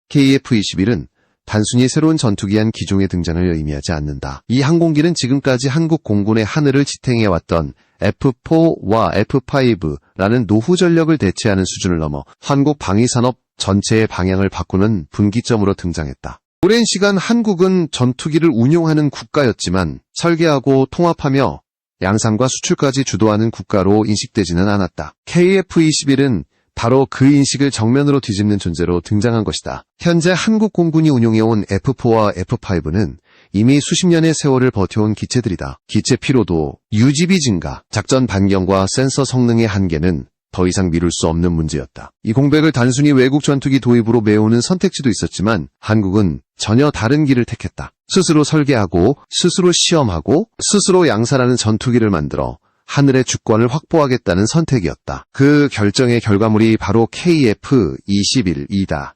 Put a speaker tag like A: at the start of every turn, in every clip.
A: KF-21은 단순히 새로운 전투기 한 기종의 등장을 의미하지 않는다. 이 항공기는 지금까지 한국 공군의 하늘을 지탱해왔던 F4와 F5라는 노후 전력을 대체하는 수준을 넘어 한국 방위산업 전체의 방향을 바꾸는 분기점으로 등장했다. 오랜 시간 한국은 전투기를 운용하는 국가였지만 설계하고 통합하며 양산과 수출까지 주도하는 국가로 인식되지는 않았다. KF-21은 바로 그 인식을 정면으로 뒤집는 존재로 등장한 것이다. 현재 한국 공군이 운용해온 F4와 F5는 이미 수십 년의 세월을 버텨온 기체들이다. 기체 피로도, 유지비 증가, 작전 반경과 센서 성능의 한계는 더 이상 미룰 수 없는 문제였다. 이 공백을 단순히 외국 전투기 도입으로 메우는 선택지도 있었지만 한국은 전혀 다른 길을 택했다. 스스로 설계하고, 스스로 시험하고, 스스로 양산하는 전투기를 만들어 하늘의 주권을 확보하겠다는 선택이었다. 그 결정의 결과물이 바로 KF-21이다.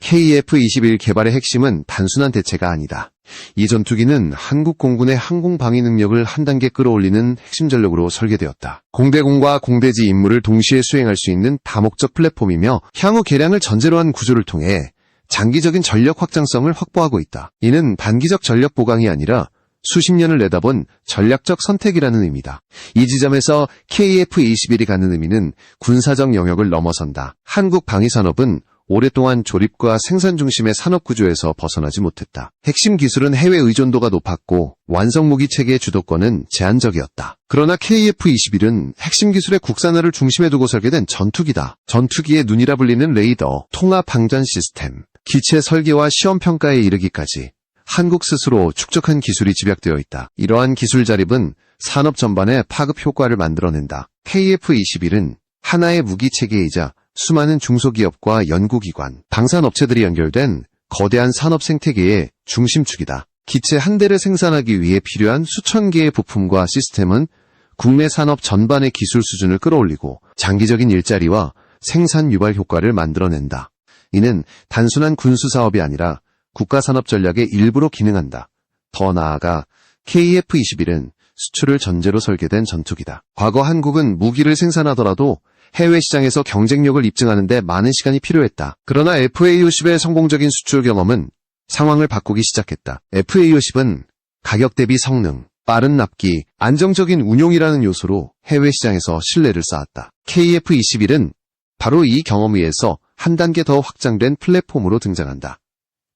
A: KF-21 개발의 핵심은 단순한 대체가 아니다. 이 전투기는 한국 공군의 항공 방위 능력을 한 단계 끌어올리는 핵심 전력으로 설계되었다. 공대공과 공대지 임무를 동시에 수행할 수 있는 다목적 플랫폼이며 향후 개량을 전제로 한 구조를 통해 장기적인 전력 확장성을 확보하고 있다. 이는 단기적 전력 보강이 아니라 수십 년을 내다본 전략적 선택이라는 의미다. 이 지점에서 KF-21이 갖는 의미는 군사적 영역을 넘어선다. 한국 방위산업은 오랫동안 조립과 생산 중심의 산업구조에서 벗어나지 못했다. 핵심 기술은 해외 의존도가 높았고 완성무기 체계의 주도권은 제한적이었다. 그러나 KF-21은 핵심 기술의 국산화를 중심에 두고 설계된 전투기다. 전투기의 눈이라 불리는 레이더, 통합방전 시스템, 기체 설계와 시험평가에 이르기까지 한국 스스로 축적한 기술이 집약되어 있다. 이러한 기술 자립은 산업 전반에 파급 효과를 만들어낸다. KF-21은 하나의 무기체계이자 수많은 중소기업과 연구기관, 방산업체들이 연결된 거대한 산업 생태계의 중심축이다. 기체 한 대를 생산하기 위해 필요한 수천 개의 부품과 시스템은 국내 산업 전반의 기술 수준을 끌어올리고 장기적인 일자리와 생산 유발 효과를 만들어낸다. 이는 단순한 군수사업이 아니라 국가산업 전략의 일부로 기능한다. 더 나아가 KF-21은 수출을 전제로 설계된 전투기다. 과거 한국은 무기를 생산하더라도 해외 시장에서 경쟁력을 입증하는 데 많은 시간이 필요했다. 그러나 FA-50의 성공적인 수출 경험은 상황을 바꾸기 시작했다. FA-50은 가격 대비 성능, 빠른 납기, 안정적인 운용이라는 요소로 해외 시장에서 신뢰를 쌓았다. KF-21은 바로 이 경험에 의해서 한 단계 더 확장된 플랫폼으로 등장한다.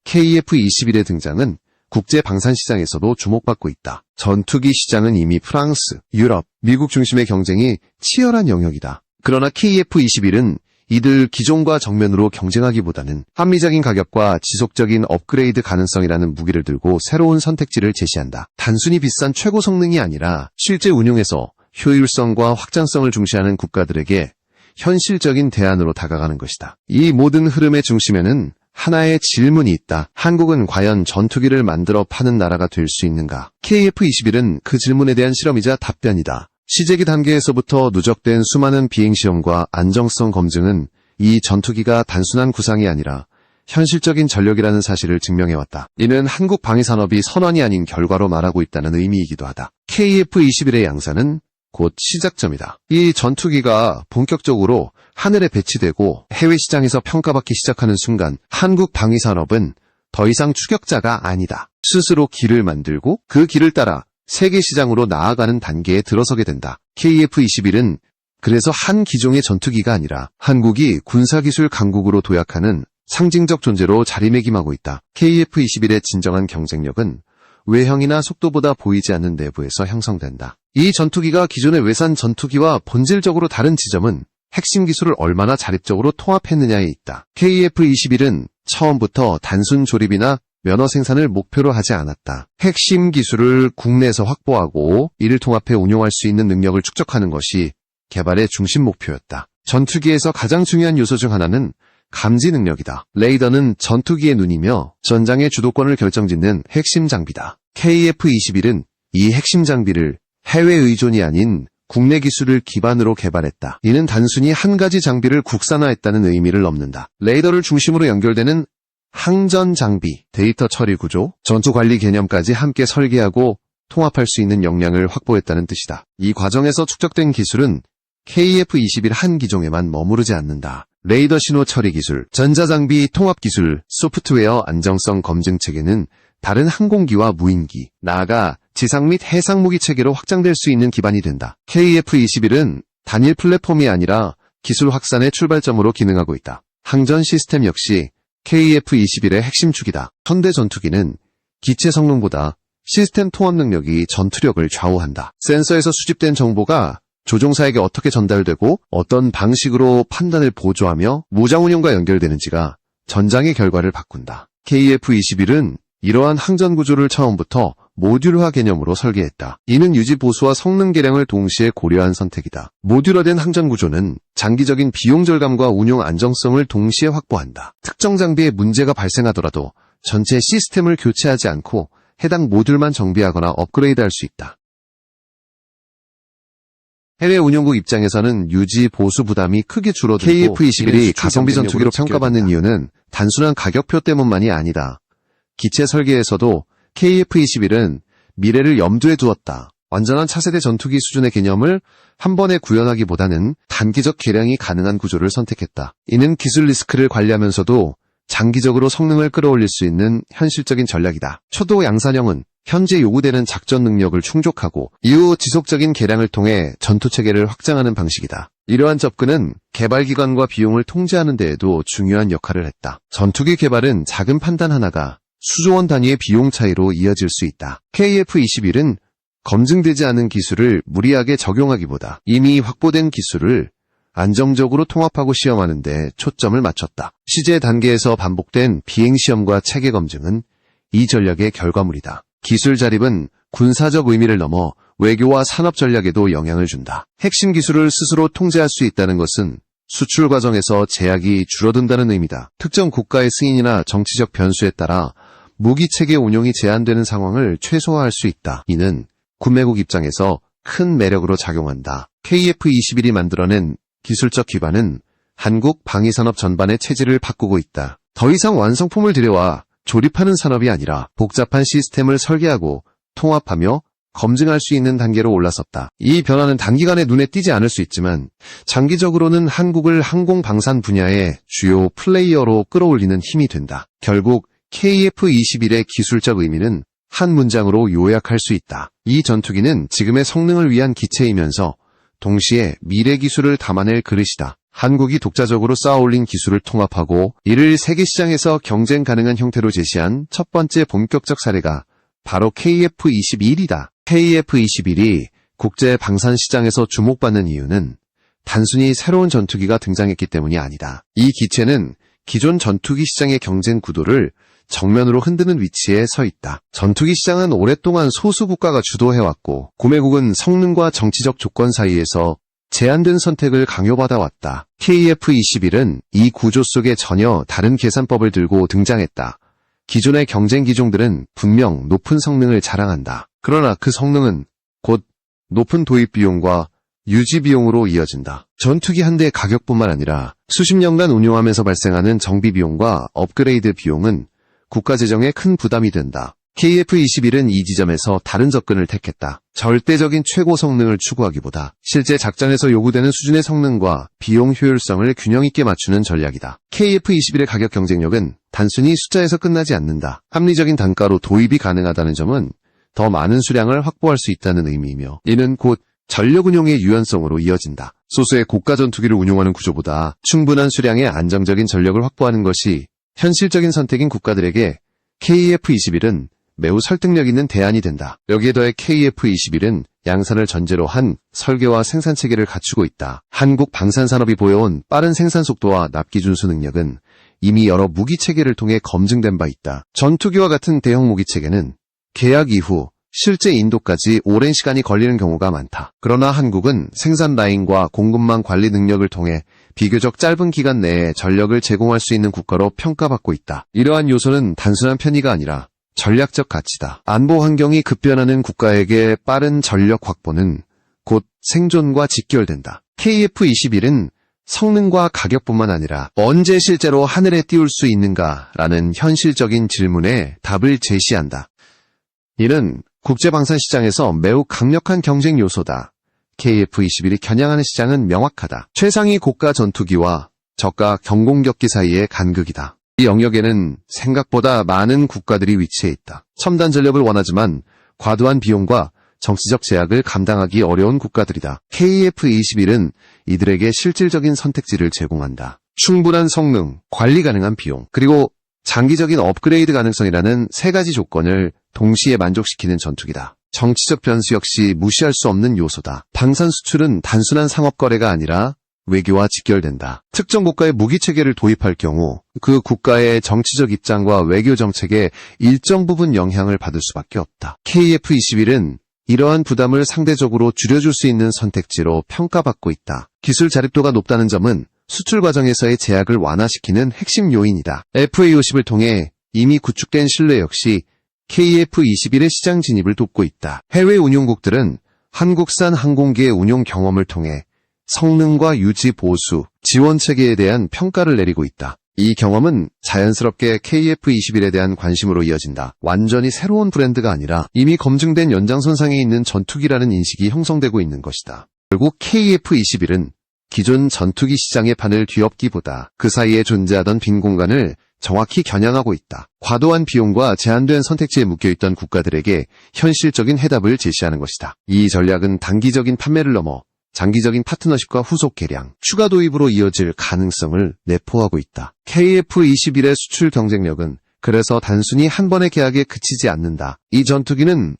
A: KF-21의 등장은 국제 방산 시장에서도 주목받고 있다. 전투기 시장은 이미 프랑스, 유럽, 미국 중심의 경쟁이 치열한 영역이다. 그러나 KF-21은 이들 기종과 정면으로 경쟁하기보다는 합리적인 가격과 지속적인 업그레이드 가능성이라는 무기를 들고 새로운 선택지를 제시한다. 단순히 비싼 최고 성능이 아니라 실제 운용에서 효율성과 확장성을 중시하는 국가들에게 현실적인 대안으로 다가가는 것이다. 이 모든 흐름의 중심에는 하나의 질문이 있다. 한국은 과연 전투기를 만들어 파는 나라가 될 수 있는가? KF-21은 그 질문에 대한 실험이자 답변이다. 시제기 단계에서부터 누적된 수많은 비행시험과 안정성 검증은 이 전투기가 단순한 구상이 아니라 현실적인 전력이라는 사실을 증명해왔다. 이는 한국 방위산업이 선언이 아닌 결과로 말하고 있다는 의미이기도 하다. KF-21의 양산은 곧 시작점이다. 이 전투기가 본격적으로 하늘에 배치되고 해외 시장에서 평가받기 시작하는 순간 한국 방위산업은 더 이상 추격자가 아니다. 스스로 길을 만들고 그 길을 따라 세계 시장으로 나아가는 단계에 들어서게 된다. KF-21은 그래서 한 기종의 전투기가 아니라 한국이 군사기술 강국으로 도약하는 상징적 존재로 자리매김하고 있다. KF-21의 진정한 경쟁력은 외형이나 속도보다 보이지 않는 내부에서 형성된다. 이 전투기가 기존의 외산 전투기와 본질적으로 다른 지점은 핵심 기술을 얼마나 자립적으로 통합했느냐에 있다. KF-21은 처음부터 단순 조립이나 면허 생산을 목표로 하지 않았다. 핵심 기술을 국내에서 확보하고 이를 통합해 운용할 수 있는 능력을 축적하는 것이 개발의 중심 목표였다. 전투기에서 가장 중요한 요소 중 하나는 감지 능력이다. 레이더는 전투기의 눈이며 전장의 주도권을 결정짓는 핵심 장비다. KF-21은 이 핵심 장비를 해외 의존이 아닌 국내 기술을 기반으로 개발했다. 이는 단순히 한 가지 장비를 국산화했다는 의미를 넘는다. 레이더를 중심으로 연결되는 항전 장비, 데이터 처리 구조, 전투 관리 개념까지 함께 설계하고 통합할 수 있는 역량을 확보했다는 뜻이다. 이 과정에서 축적된 기술은 KF-21 한 기종에만 머무르지 않는다. 레이더 신호 처리 기술, 전자장비 통합 기술, 소프트웨어 안정성 검증 체계는 다른 항공기와 무인기, 나아가 지상 및 해상 무기 체계로 확장될 수 있는 기반이 된다. KF-21은 단일 플랫폼이 아니라 기술 확산의 출발점으로 기능하고 있다. 항전 시스템 역시 KF-21의 핵심 축이다. 현대 전투기는 기체 성능보다 시스템 통합 능력이 전투력을 좌우한다. 센서에서 수집된 정보가 조종사에게 어떻게 전달되고 어떤 방식으로 판단을 보조하며 무장 운용과 연결되는지가 전장의 결과를 바꾼다. KF-21은 이러한 항전 구조를 처음부터 모듈화 개념으로 설계했다. 이는 유지 보수와 성능 개량을 동시에 고려한 선택이다. 모듈화된 항전 구조는 장기적인 비용 절감과 운용 안정성을 동시에 확보한다. 특정 장비에 문제가 발생하더라도 전체 시스템을 교체하지 않고 해당 모듈만 정비하거나 업그레이드할 수 있다. 해외 운용국 입장에서는 유지 보수 부담이 크게 줄어들고 KF-21이 가성비 전투기로 평가받는 이유는 단순한 가격표 때문만이 아니다. 기체 설계에서도 KF-21은 미래를 염두에 두었다. 완전한 차세대 전투기 수준의 개념을 한 번에 구현하기보다는 단기적 개량이 가능한 구조를 선택했다. 이는 기술 리스크를 관리하면서도 장기적으로 성능을 끌어올릴 수 있는 현실적인 전략이다. 초도 양산형은 현재 요구되는 작전 능력을 충족하고 이후 지속적인 개량을 통해 전투체계를 확장하는 방식이다. 이러한 접근은 개발기간과 비용을 통제하는 데에도 중요한 역할을 했다. 전투기 개발은 작은 판단 하나가 수조원 단위의 비용 차이로 이어질 수 있다. KF-21은 검증되지 않은 기술을 무리하게 적용하기보다 이미 확보된 기술을 안정적으로 통합하고 시험하는 데 초점을 맞췄다. 시제 단계에서 반복된 비행시험과 체계 검증은 이 전략의 결과물이다. 기술 자립은 군사적 의미를 넘어 외교와 산업 전략에도 영향을 준다. 핵심 기술을 스스로 통제할 수 있다는 것은 수출 과정에서 제약이 줄어든다는 의미다. 특정 국가의 승인이나 정치적 변수에 따라 무기 체계 운용이 제한되는 상황을 최소화할 수 있다. 이는 구매국 입장에서 큰 매력으로 작용한다. KF-21이 만들어낸 기술적 기반은 한국 방위산업 전반의 체질을 바꾸고 있다. 더 이상 완성품을 들여와 조립하는 산업이 아니라 복잡한 시스템을 설계하고 통합하며 검증할 수 있는 단계로 올라섰다. 이 변화는 단기간에 눈에 띄지 않을 수 있지만 장기적으로는 한국을 항공방산 분야의 주요 플레이어로 끌어올리는 힘이 된다. 결국 KF-21의 기술적 의미는 한 문장으로 요약할 수 있다. 이 전투기는 지금의 성능을 위한 기체이면서 동시에 미래 기술을 담아낼 그릇이다. 한국이 독자적으로 쌓아올린 기술을 통합하고 이를 세계시장에서 경쟁 가능한 형태로 제시한 첫 번째 본격적 사례가 바로 KF-21이다. KF-21이 국제 방산 시장에서 주목받는 이유는 단순히 새로운 전투기가 등장했기 때문이 아니다. 이 기체는 기존 전투기 시장의 경쟁 구도를 정면으로 흔드는 위치에 서 있다. 전투기 시장은 오랫동안 소수 국가가 주도해왔고 구매국은 성능과 정치적 조건 사이에서 제한된 선택을 강요받아 왔다. KF-21은 이 구조 속에 전혀 다른 계산법을 들고 등장했다. 기존의 경쟁 기종들은 분명 높은 성능을 자랑한다. 그러나 그 성능은 곧 높은 도입 비용과 유지 비용으로 이어진다. 전투기 한 대의 가격뿐만 아니라 수십 년간 운용하면서 발생하는 정비 비용과 업그레이드 비용은 국가 재정에 큰 부담이 된다. KF-21은 이 지점에서 다른 접근을 택했다. 절대적인 최고 성능을 추구하기보다 실제 작전에서 요구되는 수준의 성능과 비용 효율성을 균형 있게 맞추는 전략이다. KF-21의 가격 경쟁력은 단순히 숫자에서 끝나지 않는다. 합리적인 단가로 도입이 가능하다는 점은 더 많은 수량을 확보할 수 있다는 의미이며 이는 곧 전력 운용의 유연성으로 이어진다. 소수의 고가 전투기를 운용하는 구조보다 충분한 수량의 안정적인 전력을 확보하는 것이 현실적인 선택인 국가들에게 KF-21은 매우 설득력 있는 대안이 된다. 여기에 더해 KF-21은 양산을 전제로 한 설계와 생산 체계를 갖추고 있다. 한국 방산산업이 보여온 빠른 생산 속도와 납기 준수 능력은 이미 여러 무기 체계를 통해 검증된 바 있다. 전투기와 같은 대형 무기 체계는 계약 이후 실제 인도까지 오랜 시간이 걸리는 경우가 많다. 그러나 한국은 생산 라인과 공급망 관리 능력을 통해 비교적 짧은 기간 내에 전력을 제공할 수 있는 국가로 평가받고 있다. 이러한 요소는 단순한 편의가 아니라 전략적 가치다. 안보 환경이 급변하는 국가에게 빠른 전력 확보는 곧 생존과 직결된다. KF-21은 성능과 가격뿐만 아니라 언제 실제로 하늘에 띄울 수 있는가라는 현실적인 질문에 답을 제시한다. 이는 국제방산 시장에서 매우 강력한 경쟁 요소다. KF-21이 겨냥하는 시장은 명확하다. 최상위 고가 전투기와 적과 경공격기 사이의 간극이다. 이 영역에는 생각보다 많은 국가들이 위치해 있다. 첨단 전력을 원하지만 과도한 비용과 정치적 제약을 감당하기 어려운 국가들이다. KF-21은 이들에게 실질적인 선택지를 제공한다. 충분한 성능, 관리 가능한 비용, 그리고 장기적인 업그레이드 가능성이라는 세 가지 조건을 동시에 만족시키는 전투기다. 정치적 변수 역시 무시할 수 없는 요소다. 방산 수출은 단순한 상업 거래가 아니라 외교와 직결된다. 특정 국가의 무기 체계를 도입할 경우 그 국가의 정치적 입장과 외교 정책에 일정 부분 영향을 받을 수밖에 없다. KF-21은 이러한 부담을 상대적으로 줄여줄 수 있는 선택지로 평가받고 있다. 기술 자립도가 높다는 점은 수출 과정에서의 제약을 완화시키는 핵심 요인이다. FA-50을 통해 이미 구축된 신뢰 역시 KF-21의 시장 진입을 돕고 있다. 해외 운용국들은 한국산 항공기의 운용 경험을 통해 성능과 유지 보수, 지원 체계에 대한 평가를 내리고 있다. 이 경험은 자연스럽게 KF-21에 대한 관심으로 이어진다. 완전히 새로운 브랜드가 아니라 이미 검증된 연장선상에 있는 전투기라는 인식이 형성되고 있는 것이다. 결국 KF-21은 기존 전투기 시장의 판을 뒤엎기보다 그 사이에 존재하던 빈 공간을 정확히 겨냥하고 있다. 과도한 비용과 제한된 선택지에 묶여있던 국가들에게 현실적인 해답을 제시하는 것이다. 이 전략은 단기적인 판매를 넘어 장기적인 파트너십과 후속 개량, 추가 도입으로 이어질 가능성을 내포하고 있다. KF-21의 수출 경쟁력은 그래서 단순히 한 번의 계약에 그치지 않는다. 이 전투기는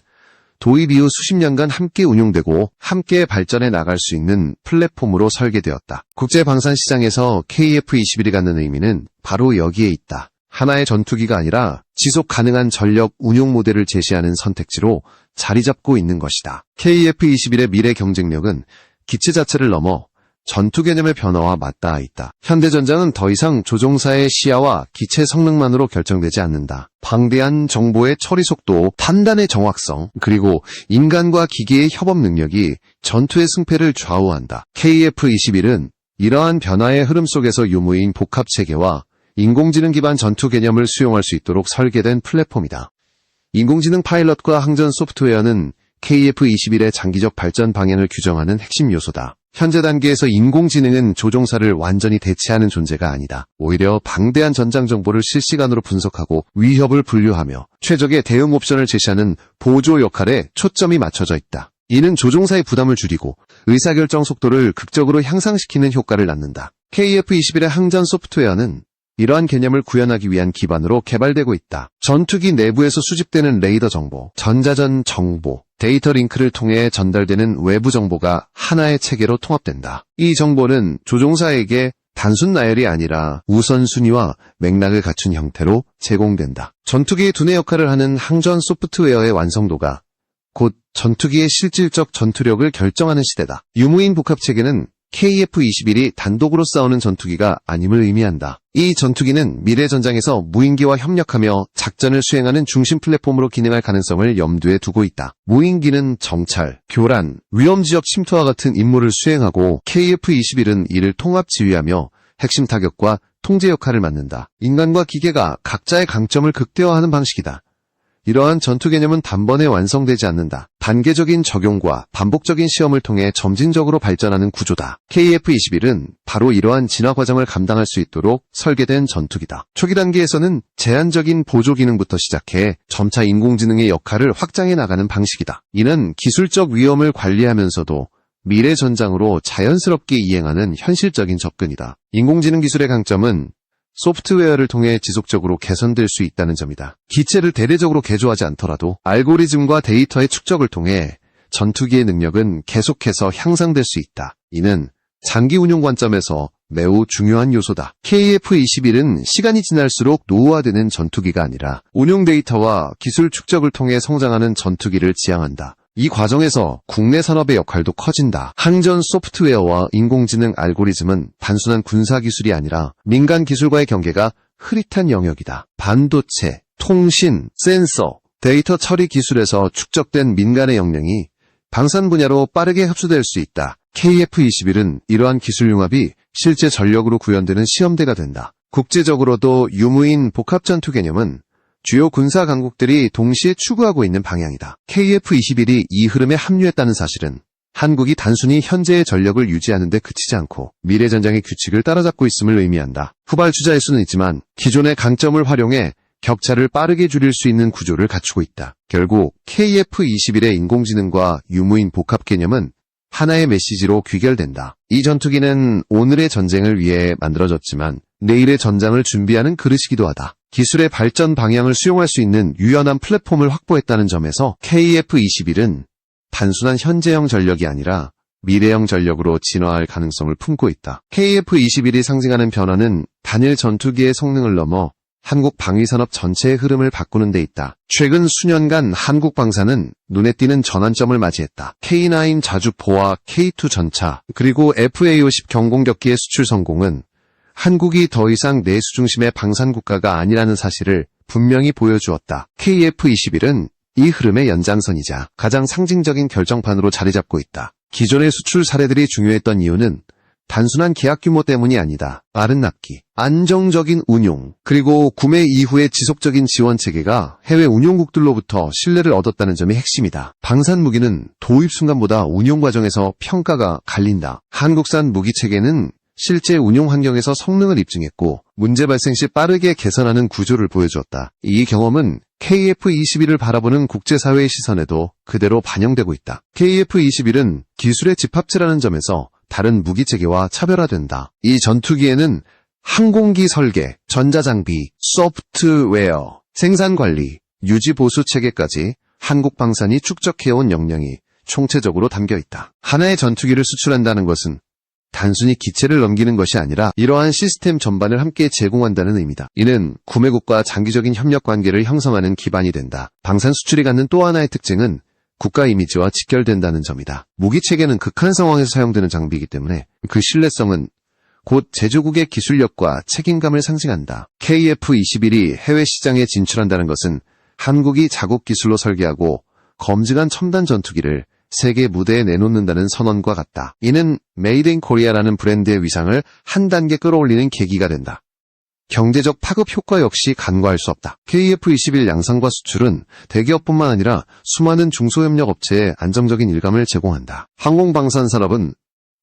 A: 도입 이후 수십 년간 함께 운용되고 함께 발전해 나갈 수 있는 플랫폼으로 설계되었다. 국제 방산 시장에서 KF-21이 갖는 의미는 바로 여기에 있다. 하나의 전투기가 아니라 지속 가능한 전력 운용 모델을 제시하는 선택지로 자리 잡고 있는 것이다. KF-21의 미래 경쟁력은 기체 자체를 넘어 전투 개념의 변화와 맞닿아 있다. 현대전장은 더 이상 조종사의 시야와 기체 성능만으로 결정되지 않는다. 방대한 정보의 처리 속도, 판단의 정확성, 그리고 인간과 기계의 협업 능력이 전투의 승패를 좌우한다. KF-21은 이러한 변화의 흐름 속에서 유무인 복합 체계와 인공지능 기반 전투 개념을 수용할 수 있도록 설계된 플랫폼이다. 인공지능 파일럿과 항전 소프트웨어는 KF-21의 장기적 발전 방향을 규정하는 핵심 요소다. 현재 단계에서 인공지능은 조종사를 완전히 대체하는 존재가 아니다. 오히려 방대한 전장 정보를 실시간으로 분석하고 위협을 분류하며 최적의 대응 옵션을 제시하는 보조 역할에 초점이 맞춰져 있다. 이는 조종사의 부담을 줄이고 의사결정 속도를 극적으로 향상시키는 효과를 낳는다. KF-21의 항전 소프트웨어는 이러한 개념을 구현하기 위한 기반으로 개발되고 있다. 전투기 내부에서 수집되는 레이더 정보, 전자전 정보, 데이터 링크를 통해 전달되는 외부 정보가 하나의 체계로 통합된다. 이 정보는 조종사에게 단순 나열이 아니라 우선순위와 맥락을 갖춘 형태로 제공된다. 전투기의 두뇌 역할을 하는 항전 소프트웨어의 완성도가 곧 전투기의 실질적 전투력을 결정하는 시대다. 유무인 복합체계는 KF-21이 단독으로 싸우는 전투기가 아님을 의미한다. 이 전투기는 미래 전장에서 무인기와 협력하며 작전을 수행하는 중심 플랫폼으로 기능할 가능성을 염두에 두고 있다. 무인기는 정찰, 교란, 위험지역 침투와 같은 임무를 수행하고 KF-21은 이를 통합 지휘하며 핵심 타격과 통제 역할을 맡는다. 인간과 기계가 각자의 강점을 극대화하는 방식이다. 이러한 전투 개념은 단번에 완성되지 않는다. 단계적인 적용과 반복적인 시험을 통해 점진적으로 발전하는 구조다. KF-21은 바로 이러한 진화 과정을 감당할 수 있도록 설계된 전투기다. 초기 단계에서는 제한적인 보조 기능부터 시작해 점차 인공지능의 역할을 확장해 나가는 방식이다. 이는 기술적 위험을 관리하면서도 미래 전장으로 자연스럽게 이행하는 현실적인 접근이다. 인공지능 기술의 강점은 소프트웨어를 통해 지속적으로 개선될 수 있다는 점이다. 기체를 대대적으로 개조하지 않더라도 알고리즘과 데이터의 축적을 통해 전투기의 능력은 계속해서 향상될 수 있다. 이는 장기 운용 관점에서 매우 중요한 요소다. KF-21은 시간이 지날수록 노후화되는 전투기가 아니라 운용 데이터와 기술 축적을 통해 성장하는 전투기를 지향한다. 이 과정에서 국내 산업의 역할도 커진다. 항전 소프트웨어와 인공지능 알고리즘은 단순한 군사기술이 아니라 민간 기술과의 경계가 흐릿한 영역이다. 반도체, 통신, 센서, 데이터 처리 기술에서 축적된 민간의 역량이 방산 분야로 빠르게 흡수될 수 있다. KF-21은 이러한 기술 융합이 실제 전력으로 구현되는 시험대가 된다. 국제적으로도 유무인 복합전투 개념은 주요 군사 강국들이 동시에 추구하고 있는 방향이다. KF-21이 이 흐름에 합류했다는 사실은 한국이 단순히 현재의 전력을 유지하는 데 그치지 않고 미래 전장의 규칙을 따라잡고 있음을 의미한다. 후발주자일 수는 있지만 기존의 강점을 활용해 격차를 빠르게 줄일 수 있는 구조를 갖추고 있다. 결국 KF-21의 인공지능과 유무인 복합 개념은 하나의 메시지로 귀결된다. 이 전투기는 오늘의 전쟁을 위해 만들어졌지만 내일의 전장을 준비하는 그릇이기도 하다. 기술의 발전 방향을 수용할 수 있는 유연한 플랫폼을 확보했다는 점에서 KF-21은 단순한 현재형 전력이 아니라 미래형 전력으로 진화할 가능성을 품고 있다. KF-21이 상징하는 변화는 단일 전투기의 성능을 넘어 한국 방위산업 전체의 흐름을 바꾸는 데 있다. 최근 수년간 한국 방산은 눈에 띄는 전환점을 맞이했다. K9 자주포와 K2 전차, 그리고 FA-50 경공격기의 수출 성공은 한국이 더 이상 내수 중심의 방산 국가가 아니라는 사실을 분명히 보여주었다. KF-21은 이 흐름의 연장선이자 가장 상징적인 결정판으로 자리 잡고 있다. 기존의 수출 사례들이 중요했던 이유는 단순한 계약 규모 때문이 아니다. 빠른 납기, 안정적인 운용, 그리고 구매 이후의 지속적인 지원 체계가 해외 운용국들로부터 신뢰를 얻었다는 점이 핵심이다. 방산 무기는 도입 순간보다 운용 과정에서 평가가 갈린다. 한국산 무기 체계는 실제 운용 환경에서 성능을 입증했고 문제 발생 시 빠르게 개선하는 구조를 보여주었다. 이 경험은 KF-21을 바라보는 국제사회의 시선에도 그대로 반영되고 있다. KF-21은 기술의 집합체라는 점에서 다른 무기체계와 차별화된다. 이 전투기에는 항공기 설계, 전자장비, 소프트웨어, 생산관리, 유지보수체계까지 한국 방산이 축적해온 역량이 총체적으로 담겨있다. 하나의 전투기를 수출한다는 것은 단순히 기체를 넘기는 것이 아니라 이러한 시스템 전반을 함께 제공한다는 의미다. 이는 구매국과 장기적인 협력 관계를 형성하는 기반이 된다. 방산 수출이 갖는 또 하나의 특징은 국가 이미지와 직결된다는 점이다. 무기체계는 극한 상황에서 사용되는 장비이기 때문에 그 신뢰성은 곧 제조국의 기술력과 책임감을 상징한다. KF-21이 해외 시장에 진출한다는 것은 한국이 자국 기술로 설계하고 검증한 첨단 전투기를 세계 무대에 내놓는다는 선언과 같다. 이는 메이드 인 코리아라는 브랜드의 위상을 한 단계 끌어올리는 계기가 된다. 경제적 파급 효과 역시 간과할 수 없다. KF-21 양산과 수출은 대기업뿐만 아니라 수많은 중소협력 업체에 안정적인 일감을 제공한다. 항공방산 산업은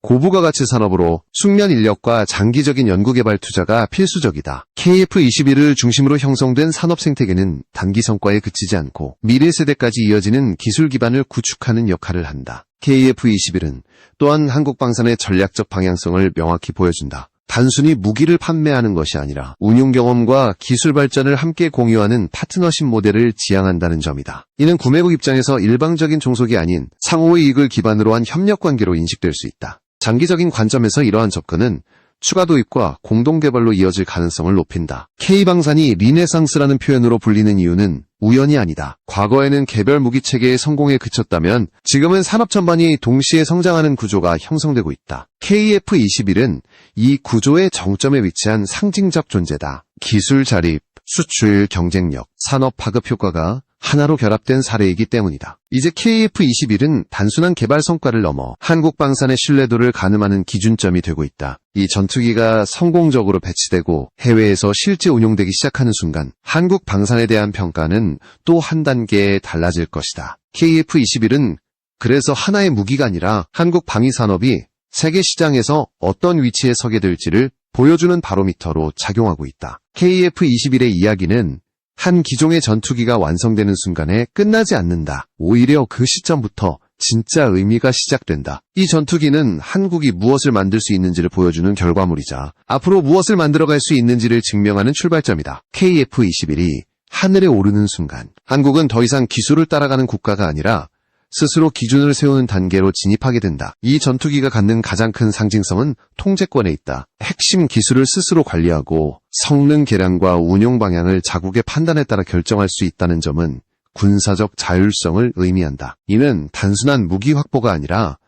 A: 고부가 가치 산업으로 숙련 인력과 장기적인 연구개발 투자가 필수적이다. KF-21을 중심으로 형성된 산업 생태계는 단기 성과에 그치지 않고 미래 세대까지 이어지는 기술 기반을 구축하는 역할을 한다. KF-21은 또한 한국 방산의 전략적 방향성을 명확히 보여준다. 단순히 무기를 판매하는 것이 아니라 운용 경험과 기술 발전을 함께 공유하는 파트너십 모델을 지향한다는 점이다. 이는 구매국 입장에서 일방적인 종속이 아닌 상호의 이익을 기반으로 한 협력 관계로 인식될 수 있다. 장기적인 관점에서 이러한 접근은 추가 도입과 공동 개발로 이어질 가능성을 높인다. K방산이 리네상스라는 표현으로 불리는 이유는 우연이 아니다. 과거에는 개별 무기 체계의 성공에 그쳤다면 지금은 산업 전반이 동시에 성장하는 구조가 형성되고 있다. KF-21은 이 구조의 정점에 위치한 상징적 존재다. 기술 자립, 수출 경쟁력, 산업 파급 효과가 하나로 결합된 사례이기 때문이다. 이제 KF-21은 단순한 개발 성과를 넘어 한국 방산의 신뢰도를 가늠하는 기준점이 되고 있다. 이 전투기가 성공적으로 배치되고 해외에서 실제 운용되기 시작하는 순간 한국 방산에 대한 평가는 또 한 단계 달라질 것이다. KF-21은 그래서 하나의 무기가 아니라 한국 방위 산업이 세계 시장에서 어떤 위치에 서게 될지를 보여주는 바로미터로 작용하고 있다. KF-21의 이야기는 한 기종의 전투기가 완성되는 순간에 끝나지 않는다. 오히려 그 시점부터 진짜 의미가 시작된다. 이 전투기는 한국이 무엇을 만들 수 있는지를 보여주는 결과물이자 앞으로 무엇을 만들어갈 수 있는지를 증명하는 출발점이다. KF-21이 하늘에 오르는 순간 한국은 더 이상 기술을 따라가는 국가가 아니라 스스로 기준을 세우는 단계로 진입하게 된다. 이 전투기가 갖는 가장 큰 상징성은 통제권에 있다. 핵심 기술을 스스로 관리하고 성능 개량과 운용 방향을 자국의 판단에 따라 결정할 수 있다는 점은 군사적 자율성을 의미한다. 이는 단순한 무기 확보가 아니라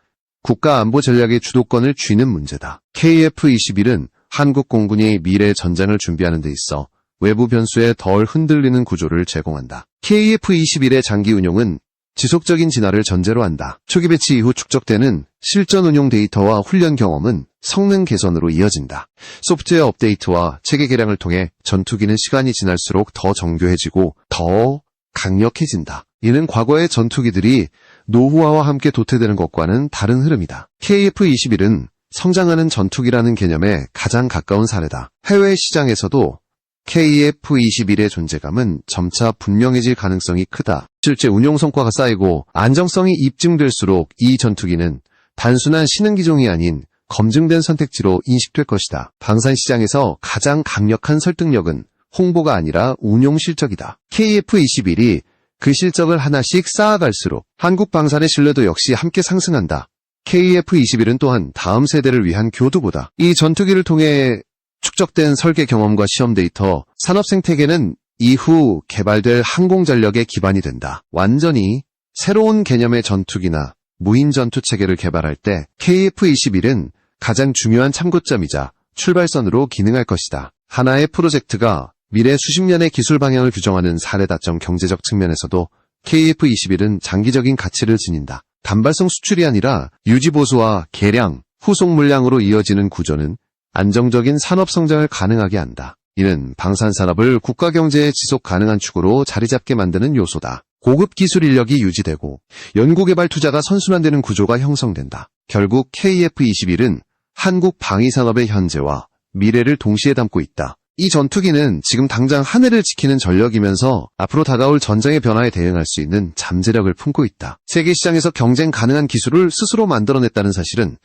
A: 국가 안보 전략의 주도권을 쥐는 문제다. KF-21은 한국 공군이 미래 전쟁을 준비하는 데 있어 외부 변수에 덜 흔들리는 구조를 제공한다. KF-21의 장기 운용은 지속적인 진화를 전제로 한다. 초기 배치 이후 축적되는 실전 운용 데이터와 훈련 경험은 성능 개선으로 이어진다. 소프트웨어 업데이트와 체계 개량을 통해 전투기는 시간이 지날수록 더 정교해지고 더 강력해진다. 이는 과거의 전투기들이 노후화와 함께 도태되는 것과는 다른 흐름이다. KF-21은 성장하는 전투기라는 개념에 가장 가까운 사례다. 해외 시장에서도 KF-21의 존재감은 점차 분명해질 가능성이 크다. 실제 운용 성과가 쌓이고 안정성이 입증될수록 이 전투기는 단순한 신흥기종이 아닌 검증된 선택지로 인식될 것이다. 방산 시장에서 가장 강력한 설득력은 홍보가 아니라 운용 실적이다. KF-21이 그 실적을 하나씩 쌓아갈수록 한국 방산의 신뢰도 역시 함께 상승한다. KF-21은 또한 다음 세대를 위한 교두보다. 이 전투기를 통해 축적된 설계 경험과 시험 데이터, 산업 생태계는 이후 개발될 항공전력의 기반이 된다. 완전히 새로운 개념의 전투기나 무인 전투 체계를 개발할 때 KF-21은 가장 중요한 참고점이자 출발선으로 기능할 것이다. 하나의 프로젝트가 미래 수십 년의 기술 방향을 규정하는 사례다점 경제적 측면에서도 KF-21은 장기적인 가치를 지닌다. 단발성 수출이 아니라 유지보수와 개량, 후속 물량으로 이어지는 구조는 안정적인 산업 성장을 가능하게 한다. 이는 방산산업을 국가경제의 지속 가능한 축으로 자리잡게 만드는 요소다. 고급 기술 인력이 유지되고 연구개발 투자가 선순환되는 구조가 형성된다. 결국 KF-21은 한국 방위산업의 현재와 미래를 동시에 담고 있다. 이 전투기는 지금 당장 하늘을 지키는 전력이면서 앞으로 다가올 전쟁의 변화에 대응할 수 있는 잠재력을 품고 있다. 세계 시장에서 경쟁 가능한 기술을 스스로 만들어냈다는 사실은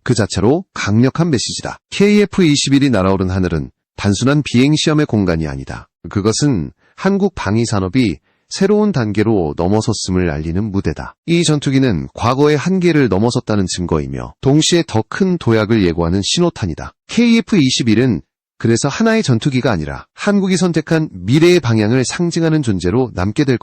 A: 그 자체로 강력한 메시지다. KF-21이 날아오른 하늘은 단순한 비행시험의 공간이 아니다. 그것은 한국 방위산업이 새로운 단계로 넘어섰음을 알리는 무대다. 이 전투기는 과거의 한계를 넘어섰다는 증거이며 동시에 더 큰 도약을 예고하는 신호탄이다. KF-21은 그래서 하나의 전투기가 아니라 한국이 선택한 미래의 방향을 상징하는 존재로 남게 될 것이다.